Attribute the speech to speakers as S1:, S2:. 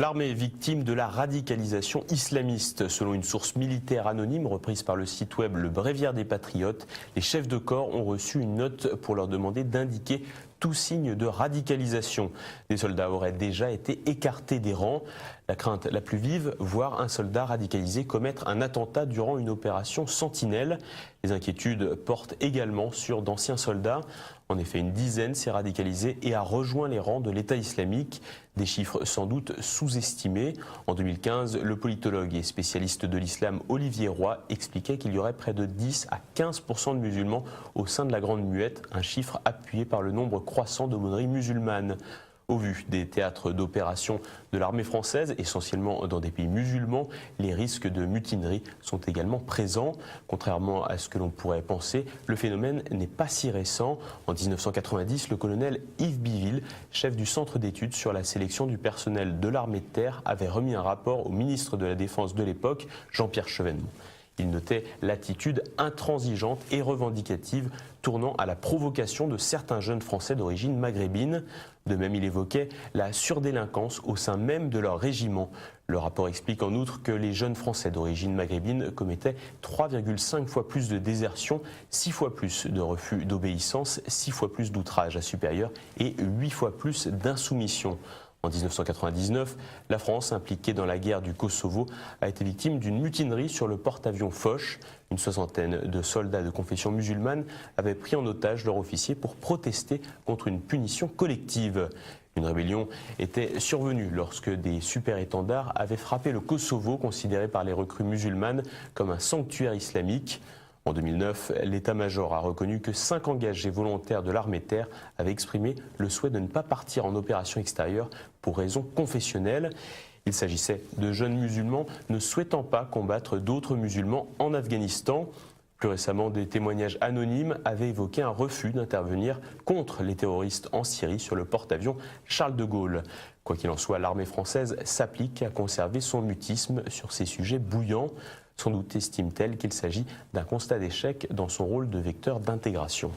S1: L'armée est victime de la radicalisation islamiste. Selon une source militaire anonyme reprise par le site web Le Bréviaire des Patriotes, les chefs de corps ont reçu une note pour leur demander d'indiquer tout signe de radicalisation. Des soldats auraient déjà été écartés des rangs. La crainte la plus vive, voir un soldat radicalisé commettre un attentat durant une opération Sentinelle. Les inquiétudes portent également sur d'anciens soldats. En effet, une dizaine s'est radicalisée et a rejoint les rangs de l'État islamique. Des chiffres sans doute sous-estimés. En 2015, le politologue et spécialiste de l'islam Olivier Roy expliquait qu'il y aurait près de 10 à 15% de musulmans au sein de la Grande Muette, un chiffre appuyé par le nombre croissant d'aumôneries musulmanes. Au vu des théâtres d'opération de l'armée française, essentiellement dans des pays musulmans, les risques de mutinerie sont également présents. Contrairement à ce que l'on pourrait penser, le phénomène n'est pas si récent. En 1990, le colonel Yves Biville, chef du centre d'études sur la sélection du personnel de l'armée de terre, avait remis un rapport au ministre de la Défense de l'époque, Jean-Pierre Chevènement. Il notait l'attitude intransigeante et revendicative tournant à la provocation de certains jeunes Français d'origine maghrébine. De même, il évoquait la surdélinquance au sein même de leur régiment. Le rapport explique en outre que les jeunes Français d'origine maghrébine commettaient 3,5 fois plus de désertions, 6 fois plus de refus d'obéissance, 6 fois plus d'outrage à supérieur et 8 fois plus d'insoumission. En 1999, la France, impliquée dans la guerre du Kosovo, a été victime d'une mutinerie sur le porte-avions Foch. Une soixantaine de soldats de confession musulmane avaient pris en otage leur officier pour protester contre une punition collective. Une rébellion était survenue lorsque des super-étendards avaient frappé le Kosovo, considéré par les recrues musulmanes comme un sanctuaire islamique. En 2009, l'état-major a reconnu que 5 engagés volontaires de l'armée de terre avaient exprimé le souhait de ne pas partir en opération extérieure pour raisons confessionnelles. Il s'agissait de jeunes musulmans ne souhaitant pas combattre d'autres musulmans en Afghanistan. Plus récemment, des témoignages anonymes avaient évoqué un refus d'intervenir contre les terroristes en Syrie sur le porte-avions Charles de Gaulle. Quoi qu'il en soit, l'armée française s'applique à conserver son mutisme sur ces sujets bouillants. Sans doute estime-t-elle qu'il s'agit d'un constat d'échec dans son rôle de vecteur d'intégration.